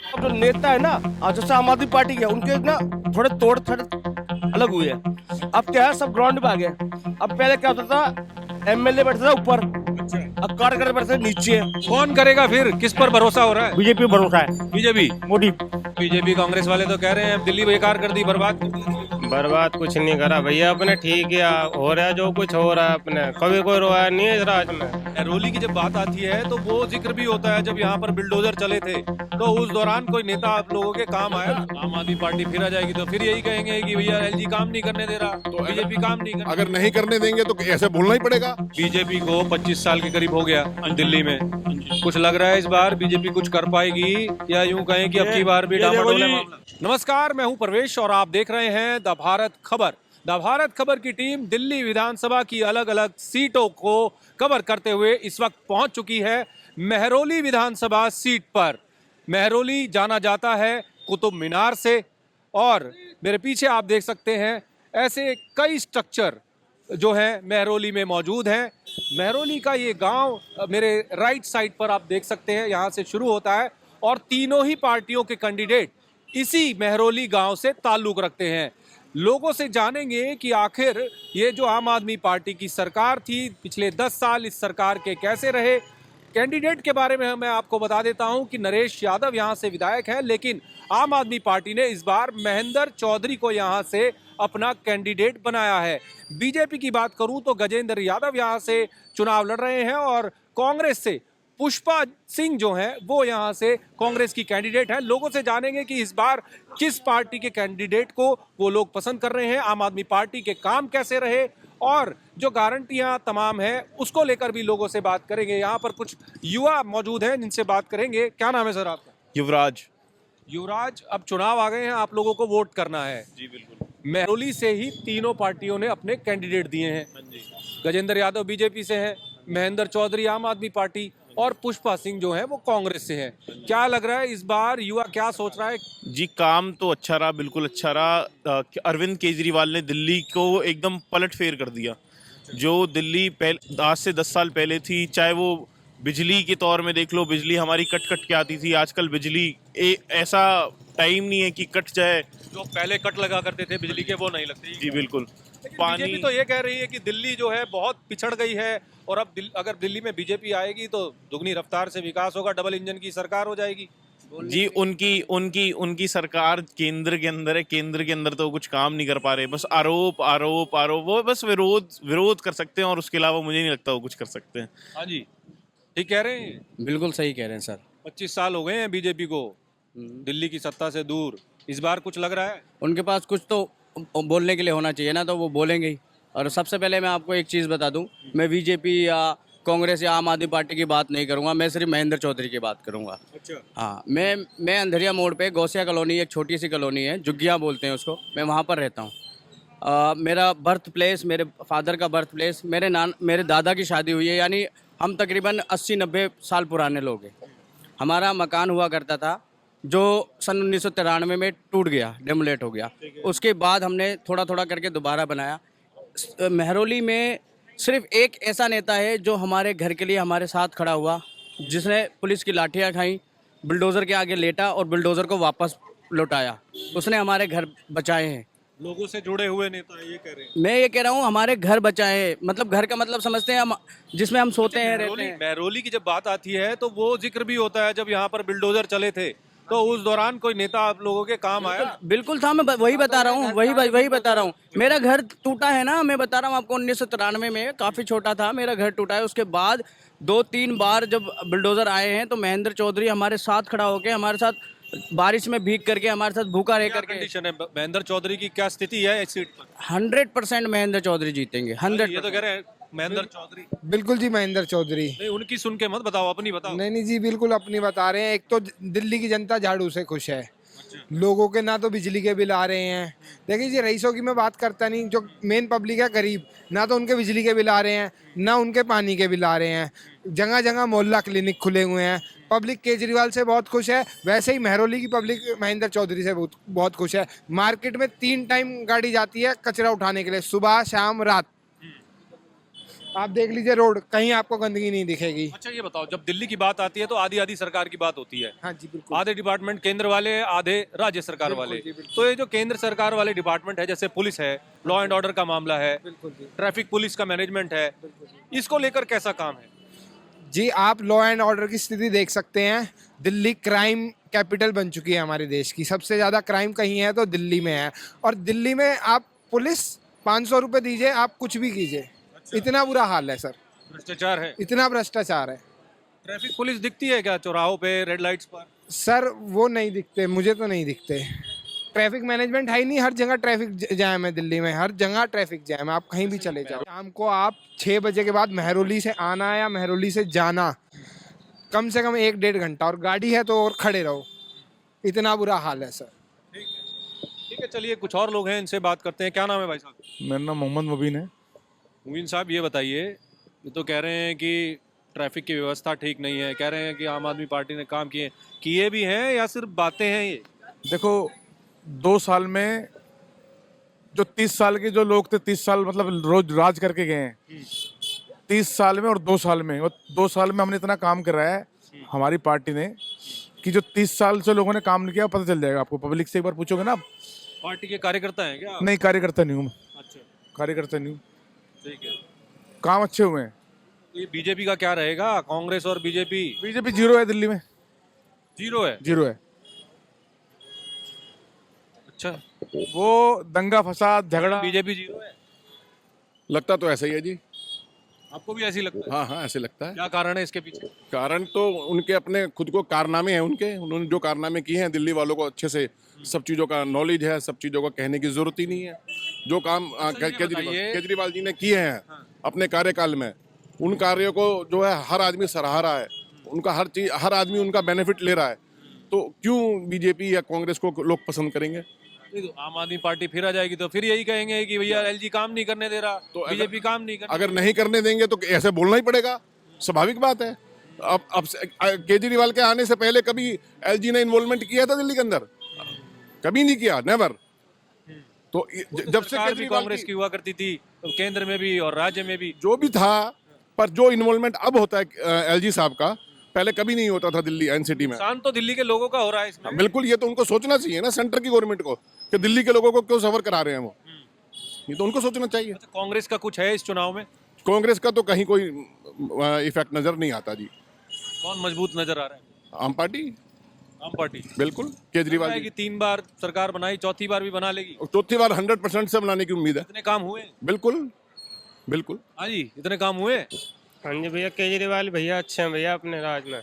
अब जो नेता है ना, जैसे आम आदमी पार्टी के, उनके ना थोड़े तोड़ थोड़े अलग हुए हैं। अब क्या है, सब ग्राउंड पे आ गए। अब पहले क्या होता था, एमएलए बैठता था ऊपर, अब कार्यकर्ता बैठते थे नीचे। कौन करेगा फिर? किस पर भरोसा हो रहा है? बीजेपी पे भरोसा है, बीजेपी। मोदी। बीजेपी कांग्रेस वाले तो कह रहे हैं दिल्ली बेकार कर दी, बर्बाद कर दी। बर्बाद कुछ नहीं करा भैया अपने, ठीक है हो रहा है जो कुछ हो रहा है अपने, कभी कोई रोया नहीं है इस राज में। महरौली की जब बात आती है तो वो जिक्र भी होता है जब यहाँ पर बिल्डोजर चले थे तो उस दौरान कोई नेता आप लोगों के काम आया? आम आदमी पार्टी फिर आ जाएगी तो फिर यही कहेंगे कि भैया एलजी काम नहीं करने दे रहा, तो बीजेपी काम नहीं करने। अगर नहीं करने देंगे तो ऐसे बोलना ही पड़ेगा। बीजेपी को 25 साल के करीब हो गया दिल्ली में, कुछ लग रहा है इस बार बीजेपी कुछ कर पाएगी या यूं कहें कि अब की बार भी डामाडोल है मामला? नमस्कार, मैं हूं परवेश और आप देख रहे हैं द भारत खबर। द भारत खबर की टीम दिल्ली विधानसभा की अलग अलग सीटों को कवर करते हुए इस वक्त पहुंच चुकी है महरौली विधानसभा सीट पर। महरौली जाना जाता है कुतुब मीनार से, और मेरे पीछे आप देख सकते हैं ऐसे कई स्ट्रक्चर जो है महरौली में मौजूद हैं। महरौली का ये गांव मेरे राइट साइड पर आप देख सकते हैं, यहाँ से शुरू होता है और तीनों ही पार्टियों के कैंडिडेट इसी महरौली गांव से ताल्लुक रखते हैं। लोगों से जानेंगे कि आखिर ये जो आम आदमी पार्टी की सरकार थी पिछले 10 साल, इस सरकार के कैसे रहे। कैंडिडेट के बारे में मैं आपको बता देता हूं कि नरेश यादव यहां से विधायक है, लेकिन आम आदमी पार्टी ने इस बार महेंद्र चौधरी को यहां से अपना कैंडिडेट बनाया है। बीजेपी की बात करूं तो गजेंद्र यादव यहां से चुनाव लड़ रहे हैं और कांग्रेस से पुष्पा सिंह जो हैं वो यहां से कांग्रेस की कैंडिडेट हैं। लोगों से जानेंगे कि इस बार किस पार्टी के कैंडिडेट को वो लोग पसंद कर रहे हैं, आम आदमी पार्टी के काम कैसे रहे और जो गारंटियां तमाम हैं उसको लेकर भी लोगों से बात करेंगे। यहाँ पर कुछ युवा मौजूद हैं जिनसे बात करेंगे। क्या नाम है सर आपका? युवराज। युवराज, अब चुनाव आ गए हैं, आप लोगों को वोट करना है। जी बिल्कुल। महरौली से ही तीनों पार्टियों ने अपने कैंडिडेट दिए हैं। गजेंद्र यादव बीजेपी से है, महेंद्र चौधरी आम आदमी पार्टी और पुष्पा सिंह जो है वो कांग्रेस से है। क्या लग रहा है इस बार युवा क्या सोच रहा है? जी काम तो अच्छा रहा, बिल्कुल अच्छा रहा। अरविंद केजरीवाल ने दिल्ली को एकदम पलट फेर कर दिया। जो दिल्ली आज से 10 साल पहले थी, चाहे वो बिजली के तौर में देख लो, बिजली हमारी कट कट के आती थी, आजकल बिजली ऐसा टाइम नहीं है कि कट जाए। जो पहले कट लगा करते थे बिजली के वो नहीं लगते। जी बिल्कुल। पानी बीजेपी तो ये कह रही है कि दिल्ली जो है बहुत पिछड़ गई है और अब अगर दिल्ली में बीजेपी आएगी तो दुगनी रफ्तार से विकास होगा, डबल इंजन की सरकार हो जाएगी। जी उनकी सरकार केंद्र के अंदर है, केंद्र के अंदर तो कुछ काम नहीं कर पा रहे, बस आरोप आरोप आरोप। वो बस विरोध कर सकते हैं और उसके अलावा मुझे नहीं लगता वो कुछ कर सकते हैं। हाँ जी, ठीक कह रहे हैं। बिल्कुल सही कह रहे हैं सर। 25 साल हो गए हैं बीजेपी को दिल्ली की सत्ता से दूर, इस बार कुछ लग रहा है? उनके पास कुछ तो बोलने के लिए होना चाहिए ना, तो वो बोलेंगे ही। और सबसे पहले मैं आपको एक चीज़ बता दूं, मैं बीजेपी या कांग्रेस या आम आदमी पार्टी की बात नहीं करूंगा, मैं सिर्फ महेंद्र चौधरी की बात करूंगा। अच्छा। हाँ, मैं अंधेरिया मोड़ पे गौसिया कॉलोनी, एक छोटी सी कॉलोनी है, जुग्गिया बोलते हैं उसको, मैं वहाँ पर रहता हूँ। मेरा बर्थ प्लेस, मेरे फादर का बर्थ प्लेस, मेरे दादा की शादी हुई है, यानी हम तकरीबन 80-90 साल पुराने लोग हैं। हमारा मकान हुआ करता था जो सन 1993 में टूट गया, डेमोलेट हो गया। उसके बाद हमने थोड़ा थोड़ा करके दोबारा बनाया। महरौली में सिर्फ एक ऐसा नेता है जो हमारे घर के लिए हमारे साथ खड़ा हुआ, जिसने पुलिस की लाठियाँ खाई, बुलडोज़र के आगे लेटा और बुलडोज़र को वापस लौटाया। उसने हमारे घर बचाए हैं। लोगों से जुड़े हुए नेता ये कह रहे हैं। मैं ये कह रहा हूँ हमारे घर बचाए हैं, मतलब घर का मतलब समझते हैं हम, जिसमें हम सोते हैं, रहते हैं। महरौली की जब बात आती है तो वो जिक्र भी होता है जब यहाँ पर बिल्डोजर चले थे तो उस दौरान कोई नेता आप लोगों के काम आया? बिल्कुल था, मैं वही बता रहा हूँ, वही बता रहा हूँ। मेरा घर टूटा है ना, मैं बता रहा हूँ आपको, 1993 में काफ़ी छोटा था, मेरा घर टूटा है। उसके बाद 2-3 बार जब बुलडोज़र आए हैं तो महेंद्र चौधरी हमारे साथ खड़ा होकर, हमारे साथ बारिश में भीग करके, हमारे साथ भूखा रह करके। कंडीशन है महेंद्र चौधरी की, क्या स्थिति है इस सीट पर? 100% महेंद्र चौधरी जीतेंगे, 100। ये तो कह रहे हैं महेंद्र चौधरी। बिल्कुल जी, महेंद्र चौधरी। नहीं, उनकी सुन के मत बताओ, अपनी बताओ। नहीं जी, बिल्कुल अपनी बता रहे हैं। एक तो दिल्ली की जनता झाड़ू से खुश है। लोगों के ना तो बिजली के बिल आ रहे हैं। देखिए जी, रईसों की मैं बात करता नहीं, जो मेन पब्लिक है गरीब, ना तो उनके बिजली के बिल आ रहे हैं, ना उनके पानी के बिल आ रहे हैं। जगह जगह मोहल्ला क्लिनिक खुले हुए हैं। पब्लिक केजरीवाल से बहुत खुश है। वैसे ही महरौली की पब्लिक महेंद्र चौधरी से बहुत खुश है। मार्केट में 3 टाइम गाड़ी जाती है कचरा उठाने के लिए, सुबह शाम रात। आप देख लीजिए रोड, कहीं आपको गंदगी नहीं दिखेगी। अच्छा ये बताओ, जब दिल्ली की बात आती है तो आधी आधी सरकार की बात होती है। हाँ जी बिल्कुल। आधे डिपार्टमेंट केंद्र वाले, आधे राज्य सरकार बिल्कुल वाले। जी, बिल्कुल। तो ये जो केंद्र सरकार वाले डिपार्टमेंट है, जैसे पुलिस है, लॉ एंड ऑर्डर का मामला है, बिल्कुल जी, ट्रैफिक पुलिस का मैनेजमेंट है, इसको लेकर कैसा काम है? जी आप लॉ एंड ऑर्डर की स्थिति देख सकते हैं। दिल्ली क्राइम कैपिटल बन चुकी है हमारे देश की। सबसे ज़्यादा क्राइम कहीं है तो दिल्ली में है। और दिल्ली में आप पुलिस 500 रुपये दीजिए, आप कुछ भी कीजिए, इतना बुरा हाल है सर, भ्रष्टाचार है। इतना भ्रष्टाचार है ट्रैफिक पुलिस दिखती है क्या चौराहों पे, रेड लाइट्स पर? सर। वो नहीं दिखते, मुझे तो नहीं दिखते। ट्रैफिक मैनेजमेंट है ही नहीं, हर जगह ट्रैफिक जैम है दिल्ली में, हर जगह ट्रैफिक जैम है, आप कहीं भी चले जाओ। शाम को आप 6 बजे के बाद मेहरौली से आना या मेहरौली से जाना कम से कम 1-1.5 घंटा, और गाड़ी है तो और खड़े रहो, इतना बुरा हाल है सर। ठीक है, चलिए कुछ और लोग हैं, इनसे बात करते हैं। क्या नाम है भाई साहब? मेरा नाम मोहम्मद मुबीन है। मुबीन साहब ये बताइए, ये तो कह रहे हैं कि ट्रैफिक की व्यवस्था ठीक नहीं है, कह रहे हैं कि आम आदमी पार्टी ने काम किए भी हैं या सिर्फ बातें हैं ये? देखो 2 साल में जो 30 साल के जो लोग थे, 30 साल मतलब रोज राज करके गए हैं। 30 साल में और 2 साल में, और 2 साल में हमने इतना काम कराया है हमारी पार्टी ने कि जो 30 साल से लोगों ने काम नहीं किया पता चल जाएगा आपको। पब्लिक से एक बार पूछोगे ना। पार्टी के कार्यकर्ता हैं क्या? नहीं, कार्यकर्ता नहीं हूँ मैं। अच्छा, कार्यकर्ता नहीं हूँ। ठीक है। काम अच्छे हुए हैं। तो ये बीजेपी का क्या रहेगा? कांग्रेस और बीजेपी बीजेपी 0 है दिल्ली में, जीरो है। 0 है। अच्छा, वो दंगा फसाद झगड़ा। बीजेपी जीरो है, लगता तो ऐसा ही है जी। आपको भी ऐसी लगता है? हाँ हाँ, ऐसे लगता है। क्या कारण है इसके पीछे? कारण तो उनके अपने खुद को कारनामे हैं उनके, उन्होंने जो कारनामे किए हैं, दिल्ली वालों को अच्छे से सब चीज़ों का नॉलेज है, सब चीज़ों को कहने की जरूरत ही नहीं है। जो काम केजरीवाल जी ने किए हैं अपने कार्यकाल में, उन कार्यों को जो है हर आदमी सराह रहा है, उनका हर चीज, हर आदमी उनका बेनिफिट ले रहा है। तो क्यों बीजेपी या कांग्रेस को लोग पसंद करेंगे? नहीं तो आम आदमी पार्टी फिर आ जाएगी तो फिर यही कहेंगे कि भैया एलजी काम नहीं करने दे रहा, तो बीजेपी काम नहीं करने अगर नहीं करने देंगे तो ऐसे बोलना ही पड़ेगा, स्वाभाविक बात है। अब केजरीवाल के आने से पहले कभी एलजी ने इन्वॉल्वमेंट किया था दिल्ली के अंदर? कभी नहीं किया, नेवर। तो जब से सरकार भी कांग्रेस की हुआ करती थी, तो केंद्र में भी और राज्य में भी जो भी था, पर जो इन्वॉल्वमेंट अब होता है एलजी साहब का, पहले कभी नहीं होता था दिल्ली एनसीटी में। नुकसान तो दिल्ली के लोगों का हो रहा है इसमें। बिल्कुल, ये तो उनको सोचना चाहिए ना, सेंटर की गवर्नमेंट को, कि दिल्ली के लोगों को क्यों सफर करा रहे हैं वो। ये तो उनको सोचना चाहिए। अच्छा, कांग्रेस का कुछ है इस चुनाव में? कांग्रेस का तो कहीं कोई इफेक्ट नजर नहीं आता जी। कौन मजबूत नजर आ रहा है? आम पार्टी, आम पार्टी बिल्कुल। केजरीवाल जी की 3 बार सरकार बनाई, चौथी बार भी बना लेगी। चौथी बार 100% से बनाने की उम्मीद है। इतने काम हुए? बिल्कुल बिल्कुल। हाँ जी, इतने काम हुए। हाँ जी भैया, केजरीवाल भैया अच्छे हैं भैया अपने राज में।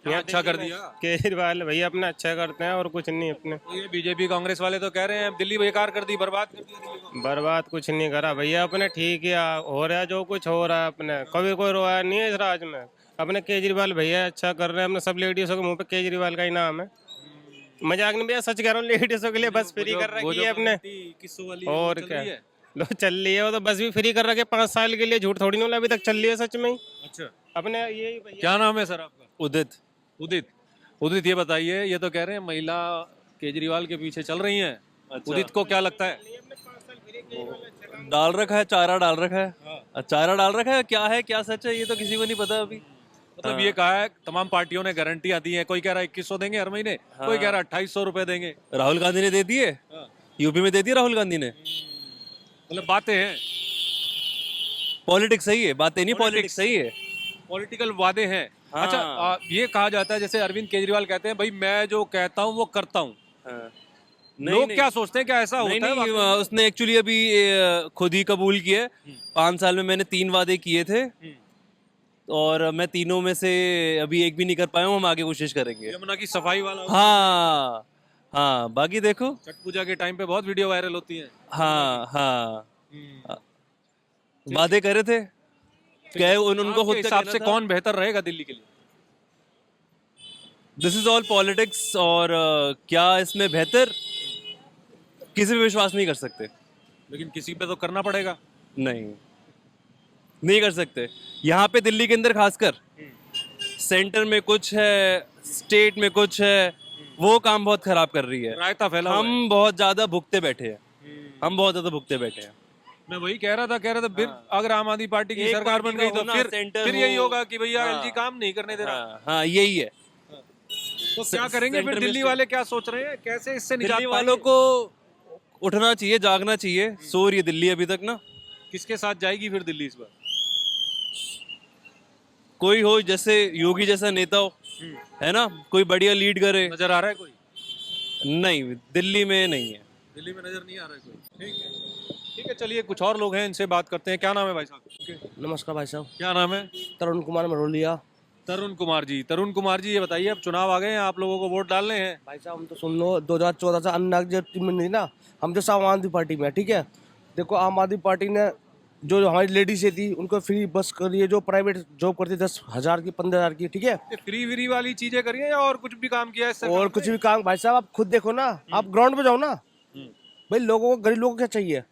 यहाँ अच्छा कर दिया। केजरीवाल भैया अपना अच्छा करते हैं और कुछ नहीं अपने। तो ये बीजेपी कांग्रेस वाले तो कह रहे हैं दिल्ली बेकार कर दी, बर्बाद कर दिया दिल्ली को। बर्बाद कुछ नहीं करा भैया अपने, ठीक है हो रहा है जो कुछ हो रहा है अपने, कभी कोई रोया नहीं है इस राज में। अपने केजरीवाल भैया अच्छा कर रहे हैं अपने, सब लेडीजों के मुंह पे केजरीवाल का ही नाम है। मजाक नहीं भैया, सच कह रहा हूँ, लेडीजों के लिए बस फ्री कर रखी है अपने। और क्या लो चल रही है वो तो, बस भी फ्री कर रखे 5 साल के लिए, झूठ थोड़ी नहीं, अभी तक चल रही है सच में ही। अच्छा, अपने यही क्या नाम है सर आपका? उदित। उदित ये बताइए, ये तो कह रहे हैं महिला केजरीवाल के पीछे चल रही हैं। अच्छा। उदित को क्या लगता है? डाल रखा है, चारा डाल रखा है। चारा डाल रखा है, क्या है क्या सच है ये तो किसी को नहीं पता अभी। मतलब ये कहा है तमाम पार्टियों ने गारंटियां दी हैं, कोई कह रहा है 2100 देंगे हर महीने, कोई कह रहा है 2800 रुपए देंगे। राहुल गांधी ने दे दिए, यूपी में दे दिए राहुल गांधी ने। मतलब बातें हैं, पॉलिटिक्स सही है, बातें नहीं, पॉलिटिक्स सही है। पॉलिटिकल वादे हैं। हाँ। अच्छा, ये कहा जाता है जैसे अरविंद केजरीवाल कहते हैं भाई मैं जो कहता हूँ वो करता हूँ। लोग क्या सोचते हैं, क्या ऐसा होता है? नहीं, उसने एक्चुअली अभी खुद ही कबूल किया है। 5 साल में मैंने 3 वादे किए थे और मैं तीनों में से अभी एक भी नहीं कर पाया हूँ। हम आगे कोशिश करेंगे। यमुना की सफाई वाला। हाँ हाँ, बाकी देखो छठ पूजा के टाइम पे बहुत वीडियो वायरल होती है। हाँ हाँ, वादे करे थे क्या उनको खुद हिसाब से कौन बेहतर रहेगा दिल्ली के लिए? This is all politics. और क्या इसमें बेहतर, किसी पे विश्वास नहीं कर सकते। लेकिन किसी पे तो करना पड़ेगा। नहीं कर सकते। यहाँ पे दिल्ली के अंदर खासकर सेंटर में कुछ है, स्टेट में कुछ है, वो काम बहुत खराब कर रही है। रायता फैला हुआ है। हम बहुत ज्यादा भुगते बैठे हैं। हम बहुत ज्यादा भुगते बैठे हैं। मैं वही कह रहा था फिर अगर आम आदमी पार्टी की एक सरकार बन पार्टी गई का तो होना, फिर सेंटर फिर यही हो। होगा कि भैया हाँ। एलजी काम नहीं करने दे रहा। हाँ, यही है। तो क्या करेंगे सेंटर फिर? में दिल्ली से- वाले क्या सोच रहे हैं, कैसे इससे निजात दिल्ली वालों पाएंगे? को उठना चाहिए, जागना चाहिए। सो रही है दिल्ली अभी तक ना। किसके साथ जाएगी फिर दिल्ली इस बार? कोई हो जैसे योगी जैसा नेता हो, है ना, कोई बढ़िया लीड करे। नजर आ रहा है कोई? नहीं, दिल्ली में नहीं है। दिल्ली में नजर नहीं आ रहा है कोई। ठीक है, चलिए कुछ और लोग हैं, इनसे बात करते हैं। क्या नाम है भाई साहब? नमस्कार भाई साहब, क्या नाम है? तरुण कुमार मरोलिया। तरुण कुमार जी। तरुण कुमार जी, ये बताइए, अब चुनाव आ गए हैं, आप लोगों को वोट डालने हैं। भाई साहब हम तो सुन लो, 2014 से अन्ना की जब टीम नहीं ना, हम तो आम आदमी पार्टी में है, ठीक है। देखो आम आदमी पार्टी ने जो हमारी लेडीज थी उनको फ्री बस करी है, जो प्राइवेट जॉब करती 10,000 की 15,000 की, ठीक है। ये फ्री व्री वाली चीजें करिए या और कुछ भी काम किया है इस सरकार और ने? कुछ भी काम भाई साहब आप खुद देखो ना, आप ग्राउंड पे जाओ ना भाई, लोगों को गरीब लोगों को क्या चाहिए?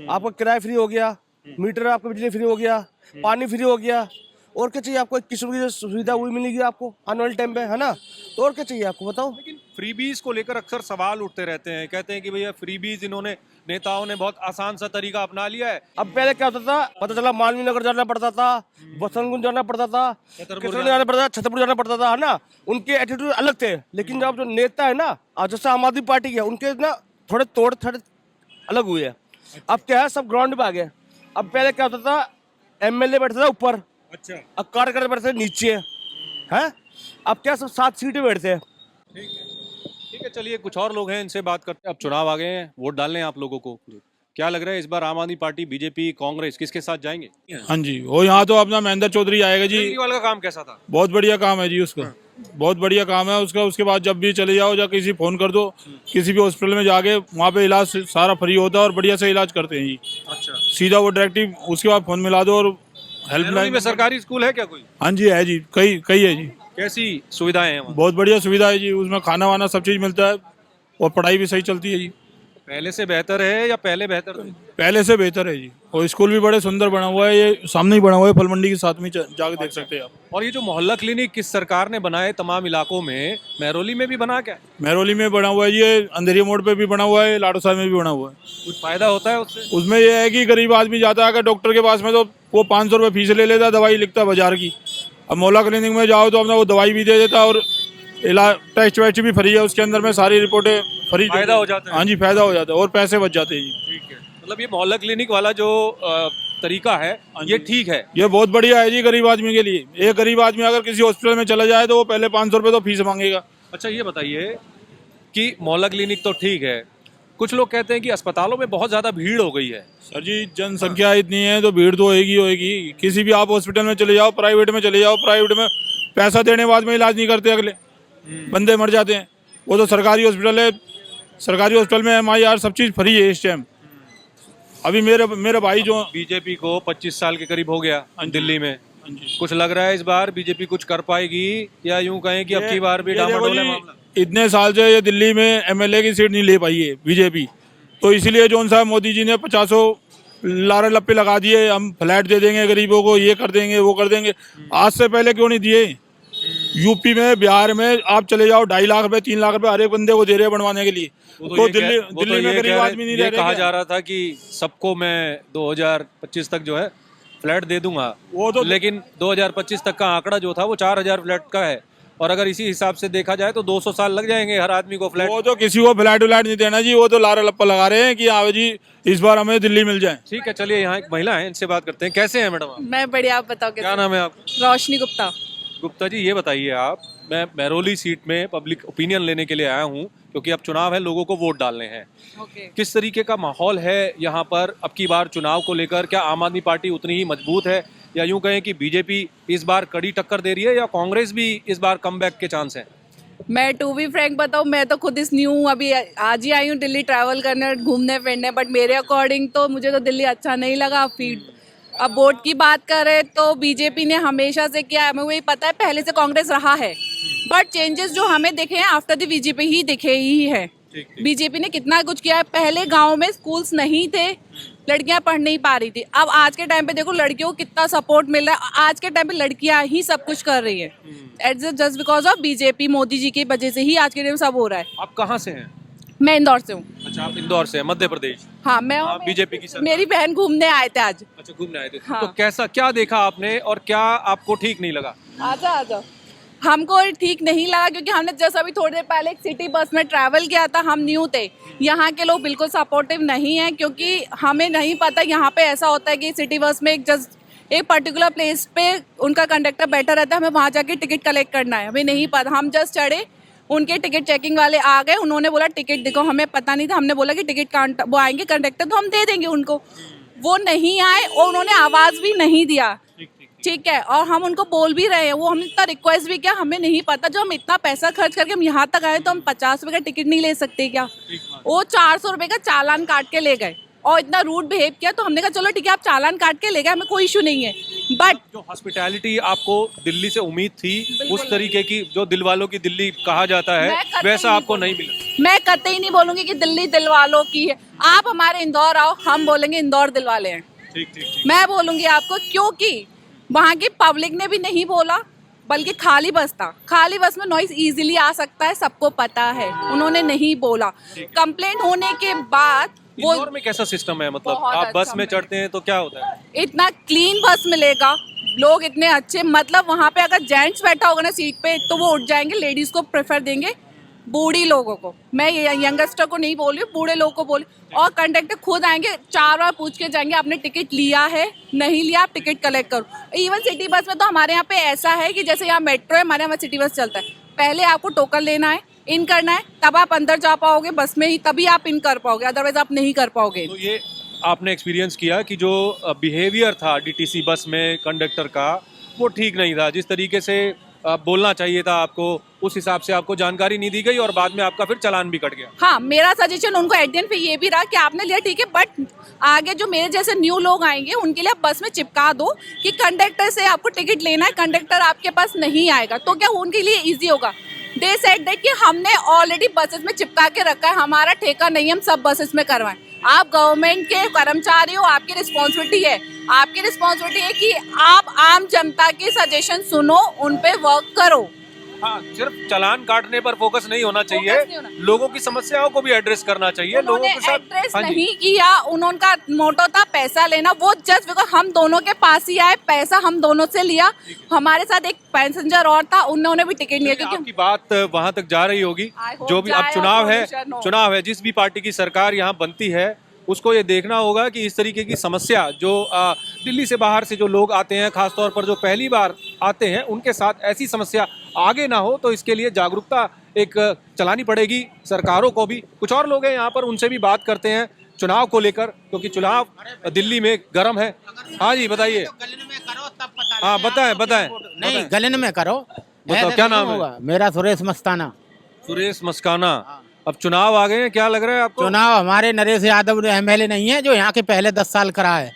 आपका किराया फ्री हो गया, मीटर आपका बिजली फ्री हो गया, पानी फ्री हो गया, और क्या चाहिए आपको? 21 रुपये की जो सुविधा वही मिलेगी आपको आने वाले टाइम पे, है ना। तो और क्या चाहिए आपको, बताओ। लेकिन फ्रीबीज को लेकर अक्सर सवाल उठते रहते हैं, कहते हैं कि भैया फ्रीबीज इन्होंने, नेताओं ने बहुत आसान सा तरीका अपना लिया है। अब पहले क्या होता था, पता चला मालवीय नगर जाना पड़ता था, बसंतकुंज जाना पड़ता था, किशोर जाना पड़ता था, छतरपुर जाना पड़ता था, है ना। उनके एटीट्यूड अलग थे। लेकिन जब जो नेता है ना, आज जैसे आम आदमी पार्टी के, उनके ना थोड़े तोड़ थोड़े अलग हुए हैं। अब क्या है, सब ग्राउंड पे आ गए। अब पहले क्या होता था, एमएलए बैठता था ऊपर, अच्छा, अब कार्यकर्ता बैठते थे नीचे, हैं। अब क्या सब 7 सीटें बैठते हैं। ठीक है, चलिए कुछ और लोग हैं, इनसे बात करते हैं। अब चुनाव आ गए हैं, वोट डालने हैं आप लोगों को। क्या लग रहा है इस बार आम आदमी पार्टी, बीजेपी, कांग्रेस किसके साथ जाएंगे? हाँ जी, वो यहाँ तो अपना महेंद्र चौधरी आएगा जी। केजरीवाल का काम कैसा था? बहुत बढ़िया काम है जी उसका, बहुत बढ़िया काम है उसका। उसके बाद जब भी चले जाओ, या किसी फोन कर दो, किसी भी हॉस्पिटल में जाके वहाँ पे इलाज सारा फ्री होता है और बढ़िया से इलाज करते हैं जी। अच्छा, सीधा वो डायरेक्टिव उसके बाद फोन मिला दो और हेल्प महरौली लाइन में सरकारी स्कूल है क्या कोई? हाँ जी है जी, कई कई है जी। कैसी सुविधाएं हैं वहाँ? बहुत बढ़िया सुविधा है जी, उसमें खाना वाना सब चीज़ मिलता है और पढ़ाई भी सही चलती है जी। पहले से बेहतर है या पहले बेहतर थे? पहले से बेहतर है जी, और स्कूल भी बड़े सुंदर बना हुआ है, ये सामने ही बना हुआ है, फल मंडी के साथ में जाके देख सकते हैं आप। और ये जो मोहल्ला क्लिनिक किस सरकार ने बनाए तमाम इलाकों में, महरौली में भी बना क्या? महरौली में बना हुआ है, ये अंधेरिया मोड़ पे भी बना हुआ है, लाडो साहब में भी बना हुआ है। कुछ फायदा होता है उससे? उसमें यह है कि गरीब आदमी जाता है अगर डॉक्टर के पास में, तो वो 500 रुपये फीस ले लेता है, दवाई लिखता है बाजार की। अब मोहल्ला क्लिनिक में जाओ तो अपना वो दवाई भी दे देता है और इलाज टेस्ट वेस्ट भी फ्री है उसके अंदर में, सारी रिपोर्टें फ्री। फायदा हो जाता है? हाँ जी, फायदा हो जाता है और पैसे बच जाते हैं जी। ठीक है, मतलब ये मोहल्ला क्लिनिक वाला जो तरीका है ये ठीक है। ये बहुत बढ़िया है जी गरीब आदमी के लिए। एक गरीब आदमी अगर किसी हॉस्पिटल में चला जाए तो वो पहले 500 रुपये तो फीस मांगेगा। अच्छा, ये बताइए कि मोहल्ला क्लिनिक तो ठीक है, कुछ लोग कहते हैं कि अस्पतालों में बहुत ज्यादा भीड़ हो गई है। सर जी, जनसंख्या इतनी है तो भीड़ तो होएगी होएगी। किसी भी आप हॉस्पिटल में चले जाओ, प्राइवेट में चले जाओ, प्राइवेट में पैसा देने बाद में इलाज नहीं करते, अगले बंदे मर जाते हैं। वो तो सरकारी हॉस्पिटल है, सरकारी हॉस्पिटल में MIR सब चीज़ फ्री है इस टाइम। अभी मेरे भाई जो बीजेपी को 25 साल के करीब हो गया दिल्ली में, कुछ लग रहा है इस बार बीजेपी कुछ कर पाएगी या यूं कहें कि अब की बार भी ये देखो डामाडोल है जी, मामला? इतने साल से ये दिल्ली में MLA की सीट नहीं ले पाई है बीजेपी, तो इसलिए जो सा मोदी जी ने 50 लारे लप्पे लगा दिए, हम फ्लैट दे देंगे गरीबों को, ये कर देंगे वो कर देंगे। आज से पहले क्यों नहीं दिए? यूपी में, बिहार में आप चले जाओ, 2.5 लाख रुपए 3 लाख रुपए हर एक बंदे को दे रहे हैं बनवाने के लिए। तो दिल्ली में गरीब आदमी नहीं रह ये रहे कहा क्या? जा रहा था कि सबको मैं 2025 तक जो है फ्लैट दे दूंगा, वो तो लेकिन 2025 तक का आंकड़ा जो था वो 4000 फ्लैट का है, और अगर इसी हिसाब से देखा जाए तो 200 साल लग जाएंगे हर आदमी को फ्लैट। वो तो किसी को फ्लैट व्लैट नहीं देना जी, वो तो लारा लप्पा लगा रहे हैं कि आओ जी इस बार हमें दिल्ली मिल जाए। ठीक है, चलिए यहाँ एक महिला है, इनसे बात करते हैं। कैसे हैं मैडम आप? मैं बढ़िया, आप बताओ क्या नाम है आपका? रोशनी गुप्ता। गुप्ता जी, ये बताइए आप, मैं महरौली सीट में पब्लिक ओपिनियन लेने के लिए आया हूँ क्योंकि अब चुनाव है, लोगों को वोट डालने हैं। ओके। किस तरीके का माहौल है यहाँ पर अब की बार चुनाव को लेकर? क्या आम आदमी पार्टी उतनी ही मजबूत है, या यूं कहें कि बीजेपी इस बार कड़ी टक्कर दे रही है, या कांग्रेस भी इस बार कमबैक के चांस हैं? मैं टू बी फ्रैंक बताऊँ, मैं तो खुद इस न्यू हूँ, अभी आज ही आई हूँ दिल्ली ट्रैवल करने और घूमने फिरने, बट मेरे अकॉर्डिंग तो मुझे तो दिल्ली अच्छा नहीं लगा। फीड अब वोट की बात करें तो बीजेपी ने हमेशा से किया है, हमें वही पता है, पहले से कांग्रेस रहा है, बट चेंजेस जो हमें दिखे हैं आफ्टर द बीजेपी ही दिखे ही है। बीजेपी ने कितना कुछ किया है। पहले गांव में स्कूल्स नहीं थे, लड़कियां पढ़ नहीं पा रही थी। अब आज के टाइम पे देखो लड़कियों को कितना सपोर्ट मिल रहा है। आज के टाइम पे लड़कियां ही सब कुछ कर रही है, just because of BJP, Modi ji की वजह से ही आज के टाइम सब हो रहा है। आप कहाँ से हैं? मैं इंदौर से हूँ। अच्छा, आप इंदौर से हैं, मध्य प्रदेश। हाँ मैं आप बीजेपी की सरकार। मेरी बहन घूमने आए थे आज। अच्छा, घूमने आए थे। हाँ। तो कैसा, क्या देखा आपने और क्या आपको ठीक नहीं लगा? आजा आजा। हमको ठीक नहीं लगा क्योंकि हमने जस्ट अभी थोड़ी देर पहले एक सिटी बस में ट्रैवल किया था, हम न्यू थे। यहाँ के लोग बिल्कुल सपोर्टिव नहीं है क्योंकि हमें नहीं पता यहाँ पे ऐसा होता है कि सिटी बस में एक पर्टिकुलर प्लेस पे उनका कंडक्टर बैठा रहता है, हमें वहाँ जाके टिकट कलेक्ट करना है, हमें नहीं पता। हम जस्ट चढ़े, उनके टिकट चेकिंग वाले आ गए, उन्होंने बोला टिकट देखो, हमें पता नहीं था। हमने बोला कि टिकट वो आएंगे कंडक्टर तो हम दे देंगे उनको, वो नहीं आए और उन्होंने आवाज़ भी नहीं दिया। ठीक है, और हम उनको बोल भी रहे हैं, वो हमने इतना रिक्वेस्ट भी किया, हमें नहीं पता, जो हम इतना पैसा खर्च करके हम यहाँ तक आए तो हम 50 रुपये का टिकट नहीं ले सकते क्या? वो 400 रुपये का चालान काट के ले गए और इतना रूड बिहेव किया। तो हमने कहा चलो ठीक है, आप चालान काट के ले गए, हमें कोई इशू नहीं है, बट जो हॉस्पिटैलिटी आपको दिल्ली से उम्मीद थी, उस तरीके की जो दिल वालों की दिल्ली कहा जाता है, वैसा आपको नहीं मिला। मैं कतई नहीं बोलूंगी कि दिल्ली दिल वालों की है। आप हमारे इंदौर आओ, हम बोलेंगे इंदौर दिल वाले हैं। मैं बोलूंगी आपको, क्योंकि वहाँ की पब्लिक ने भी नहीं बोला, बल्कि खाली बस था। खाली बस में नॉइज इजीली आ सकता है, सबको पता है, उन्होंने नहीं बोला। कंप्लेंट होने के बाद वो इंदौर में कैसा सिस्टम है, मतलब बहुत आप बस अच्छा में चढ़ते हैं तो क्या होता है? इतना क्लीन बस मिलेगा, लोग इतने अच्छे, मतलब वहाँ पे अगर जेंट्स बैठा होगा ना सीट पे तो वो उठ जाएंगे, लेडीज को प्रेफर देंगे, बूढ़ी लोगों को, मैं यंगस्टर को नहीं बोल रही हूँ, बूढ़े लोगों को बोल। और कंडक्टर खुद आएंगे, 4 बार पूछ के जाएंगे आपने टिकट लिया है, नहीं लिया आप टिकट कलेक्ट करो। इवन सिटी बस में तो हमारे यहाँ पे ऐसा है कि जैसे यहाँ मेट्रो है, हमारे यहाँ सिटी बस चलता है, पहले आपको टोकन लेना है, इन करना है, तब आप अंदर जा पाओगे बस में ही, तभी आप इन कर पाओगे, अदरवाइज आप नहीं कर पाओगे। तो ये आपने एक्सपीरियंस किया कि जो बिहेवियर था डीटीसी बस में कंडक्टर का, वो ठीक नहीं था, जिस तरीके से बोलना चाहिए था आपको, उस हिसाब से आपको जानकारी नहीं दी गई और बाद में आपका फिर चालान भी कट गया। हाँ, मेरा सजेशन उनको एट द एंड पे ये भी रहा कि आपने लिया ठीक है, बट आगे जो मेरे जैसे न्यू लोग आएंगे उनके लिए आप बस में चिपका दो कि कंडक्टर से आपको टिकट लेना है, कंडक्टर आपके पास नहीं आएगा, तो क्या उनके लिए ईजी होगा। दे सेड दैट कि हमने ऑलरेडी बसेस में चिपका के रखा है, हमारा ठेका नहीं, हम सब बसेस में करवाएं। आप गवर्नमेंट के कर्मचारी हो, आपकी रिस्पॉन्सिबिलिटी है, आपकी रिस्पॉन्सिबिलिटी है कि आप आम जनता के सजेशन सुनो, उन पे वर्क करो। हाँ, सिर्फ चालान काटने पर फोकस नहीं होना चाहिए, फोकस नहीं होना। लोगों की समस्याओं को भी एड्रेस करना चाहिए। लोगों उन्होंने के साथ एड्रेस हाँ जी। नहीं किया, उनका मोटो था पैसा लेना, वो जस्ट बिकॉज हम दोनों के पास ही आए, पैसा हम दोनों से लिया। हमारे साथ एक पैसेंजर और था, उन्होंने भी टिकट लिया, क्योंकि आपकी बात वहां तक जा रही होगी। I hope जो भी अब जाए चुनाव और है, solution हो। चुनाव है, जिस भी पार्टी की सरकार यहाँ बनती है, उसको ये देखना होगा कि इस तरीके की समस्या जो दिल्ली से बाहर से जो लोग आते हैं, खासतौर पर जो पहली बार आते हैं, उनके साथ ऐसी समस्या आगे ना हो। तो इसके लिए जागरूकता एक चलानी पड़ेगी सरकारों को भी। कुछ और लोग हैं यहाँ पर, उनसे भी बात करते हैं चुनाव को लेकर, क्योंकि चुनाव दिल्ली में गर्म है। हाँ जी, बताइए। हाँ, बताएं। नहीं, गलन में करो। बताओ, क्या नाम है? मेरा सुरेश मस्ताना। सुरेश मस्काना। अब चुनाव आ गए हैं, क्या लग रहा है आपको? चुनाव हमारे नरेश यादव MLA नहीं है जो यहाँ के पहले 10 साल करा है।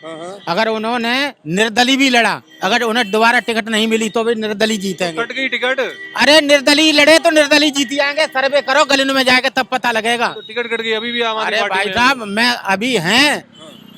अगर उन्होंने निर्दलीय भी लड़ा, अगर उन्हें दोबारा टिकट नहीं मिली तो भी निर्दलीय जीतेंगे। कट गई टिकट? अरे निर्दलीय लड़े तो निर्दलीय जीत जाएंगे। सर्वे करो, गलियों में जाके तब पता लगेगा। तो टिकट कट गई, अभी भी आम आदमी अरे पार्टी भाई में साहब, मैं अभी हैं,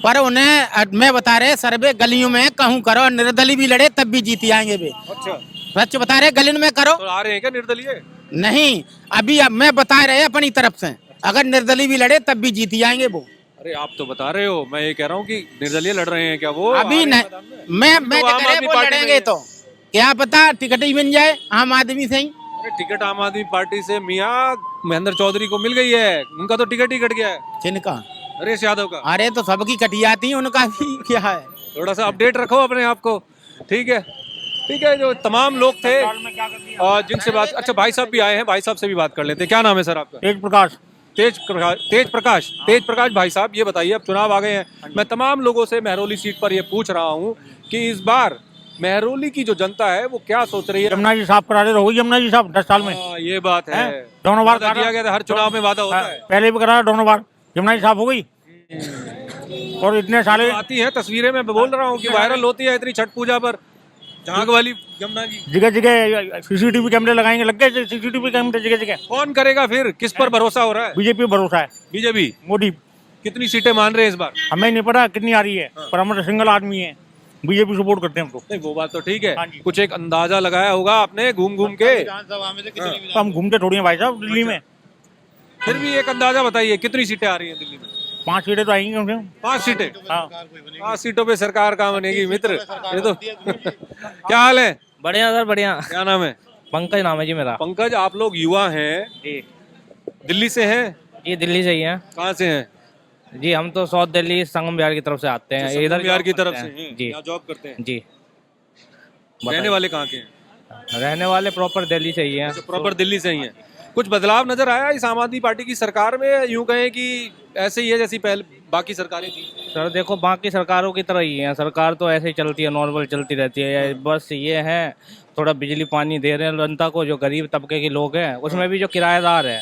पर उन्हें मैं बता रहे सर्वे गलियों में कहूँ करो, निर्दलीय भी लड़े तब भी जीत जाएंगे वे। अच्छा, सच बता रहे, गलियों में करो। तो आ रहे हैं क्या निर्दलीय? नहीं, अभी अब मैं बता रहे अपनी तरफ से, अगर निर्दलीय भी लड़े तब भी जीत जाएंगे वो। अरे आप तो बता रहे हो, मैं ये कह रहा हूँ कि निर्दलीय लड़ रहे हैं क्या वो? अभी नहीं, मैं आम कह रहे आदमी वो पार्टी लड़ेंगे में तो क्या पता टिकट ही बन जाए आम आदमी से ही। अरे टिकट आम आदमी पार्टी से मियाँ महेंद्र चौधरी को मिल गई है, उनका तो टिकट ही कट गया है। किनका? नरेश यादव का। अरे तो सबकी कटी आती है, उनका भी क्या है। थोड़ा सा अपडेट रखो अपने आप को, ठीक है? ठीक है, जो तमाम लोग थे और जिनसे बात, अच्छा भाई साहब भी आए हैं, भाई साहब से भी बात कर लेते हैं। क्या नाम है सर आपका? तेज प्रकाश भाई साहब, ये बताइए, अब चुनाव आ गए हैं, मैं तमाम लोगों से मेहरौली सीट पर ये पूछ रहा हूँ कि इस बार मेहरौली की जो जनता है वो क्या सोच रही है? यमुना जी साफ करा दे, होगी यमुना जी साफ 10 साल में। ये बात है, दोनों बार वादा किया गया था, हर चुनाव में वादा होता है। पहले भी करा, दोनों बार यमुना जी साफ हो गई। और इतने सारे आती है तस्वीरें, मैं बोल रहा हूँ कि वायरल होती है इतनी छठ पूजा पर, झांक वाली यमुना जी। जगह जगह CCTV कैमरे लगाएंगे, लग गए CCTV कैमरे जगह जगह। कौन करेगा फिर? किस पर भरोसा हो रहा है? बीजेपी भरोसा है, बीजेपी। मोदी। कितनी सीटें मान रहे हैं इस बार? हमें नहीं पता कितनी आ रही है, पर हम तो सिंगल आदमी है, बीजेपी सपोर्ट करते हैं हम तो। नहीं, वो बात तो ठीक है, हाँ जी। कुछ एक अंदाजा लगाया होगा आपने घूम घूम के? तो हम घूमते थोड़ी हैं भाई साहब दिल्ली में। फिर भी एक अंदाजा बताइए कितनी सीटें आ रही हैं दिल्ली में? 5 सीटें तो आएंगी कम 5 सीटें। 5 सीटों पे सरकार कहाँ बनेगी मित्र, ये तो क्या हाल है? बढ़िया सर बढ़िया। क्या नाम है? पंकज नाम है जी मेरा। पंकज, आप लोग युवा हैं, जी दिल्ली से हैं? जी दिल्ली से ही है कहाँ से हैं? जी। हम तो साउथ दिल्ली संगम बिहार की तरफ से आते हैं, इधर बिहार की तरफ से हैं। हैं? जी यहाँ जॉब करते हैं? जी। रहने वाले कहाँ के हैं? रहने वाले प्रॉपर दिल्ली से ही हैं। प्रॉपर दिल्ली से ही हैं। कुछ बदलाव नजर आया इस आम आदमी पार्टी की सरकार में? यूं कहें कि ऐसे ही है जैसी पहले बाकी सरकारें थी? सर देखो बाकी सरकारों की तरह ही है, सरकार तो ऐसे ही चलती है, नॉर्मल चलती रहती है। बस ये है थोड़ा बिजली पानी दे रहे हैं जनता को, जो गरीब तबके के लोग हैं, उसमें भी जो किराएदार है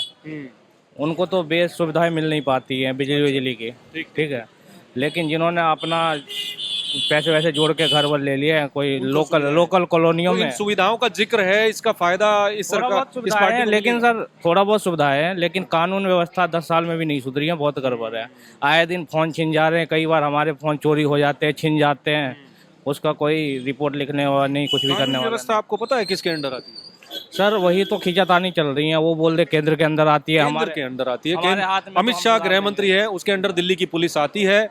उनको तो बेस सुविधाएं मिल नहीं पाती हैं बिजली की। ठीक है, लेकिन जिन्होंने अपना पैसे वैसे जोड़ के घर वर ले लिए हैं, कोई लोकल कॉलोनियों में सुविधाओं का जिक्र है, इसका फायदा इस सरकार इस पार्टी को लेकिन सर थोड़ा बहुत सुविधा है, लेकिन कानून व्यवस्था 10 साल में भी नहीं सुधरी है, बहुत गड़बड़ है। आए दिन फोन छिन जा रहे हैं, कई बार हमारे फोन चोरी हो जाते हैं, छिन जाते हैं, उसका कोई रिपोर्ट लिखने वाला नहीं, कुछ भी करने वाला। व्यवस्था आपको पता है किसके अंडर आती है? सर वही तो खींचातानी चल रही है, वो बोल रहे केंद्र के अंदर आती है, हमारे के अंदर आती है। हमारे हाथ में अमित शाह गृह मंत्री है, उसके अंडर दिल्ली की पुलिस आती है।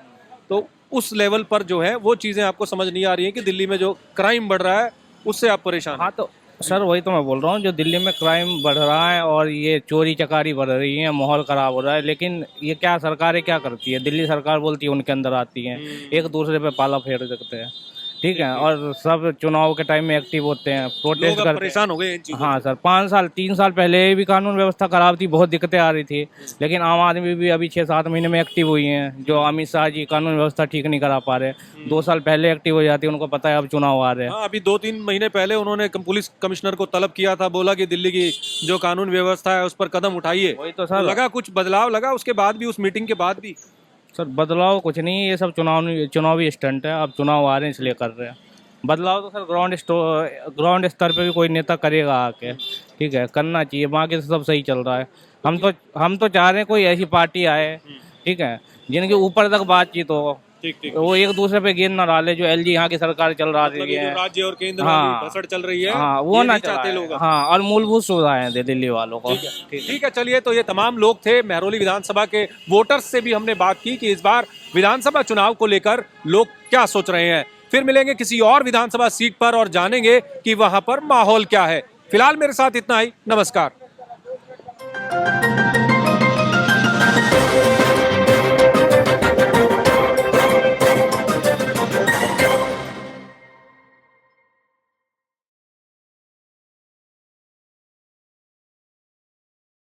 तो उस लेवल पर जो है वो चीजें आपको समझ नहीं आ रही है कि दिल्ली में जो क्राइम बढ़ रहा है उससे आप परेशान? हाँ तो सर वही तो मैं बोल रहा हूँ, जो दिल्ली में क्राइम बढ़ रहा है और ये चोरी चकारी बढ़ रही है, माहौल खराब हो रहा है, लेकिन ये क्या सरकारें क्या करती है? दिल्ली सरकार बोलती है उनके अंदर आती है, एक दूसरे पे पाला फेर देते हैं। ठीक है, और सब चुनाव के टाइम में एक्टिव होते हैं, प्रोटेस्ट करते हैं। परेशान हो गए इन चीजों हाँ सर, 3 साल पहले भी कानून व्यवस्था खराब थी, बहुत दिक्कतें आ रही थी, लेकिन आम आदमी भी अभी 6-7 महीने में एक्टिव हुई हैं। जो अमित शाह जी कानून व्यवस्था ठीक नहीं करा पा रहे, 2 साल पहले एक्टिव हो जाती, उनको पता है अब चुनाव आ रहे हैं। अभी 2-3 महीने पहले उन्होंने पुलिस कमिश्नर को तलब किया था, बोला कि दिल्ली की जो कानून व्यवस्था है उस पर कदम उठाइए। वही तो सर, लगा कुछ बदलाव लगा उसके बाद भी, उस मीटिंग के बाद भी? सर बदलाव कुछ नहीं, ये सब चुनावी स्टंट है, अब चुनाव आ रहे हैं इसलिए कर रहे हैं। बदलाव तो सर ग्राउंड स्तर पे भी कोई नेता करेगा आके, ठीक है, करना चाहिए, बाकी तो सब सही चल रहा है। हम तो चाह रहे हैं कोई ऐसी पार्टी आए, ठीक है, जिनके ऊपर तक बातचीत हो, ठीक। वो एक दूसरे पे गेंद ना डाले, जो एलजी यहाँ की सरकार चल रही है, राज्य और केंद्र हाँ, में भसड़ चल रही है, हाँ, वो ना चाहते लोग। हाँ, और मूलभूत सुविधाएं दे दिल्ली वालों को। ठीक है, चलिए, तो ये तमाम लोग थे महरौली विधानसभा के वोटर्स से भी हमने बात की कि इस बार विधानसभा चुनाव को लेकर लोग क्या सोच रहे हैं। फिर मिलेंगे किसी और विधानसभा सीट पर और जानेंगे कि वहां पर माहौल क्या है। फिलहाल मेरे साथ इतना ही, नमस्कार।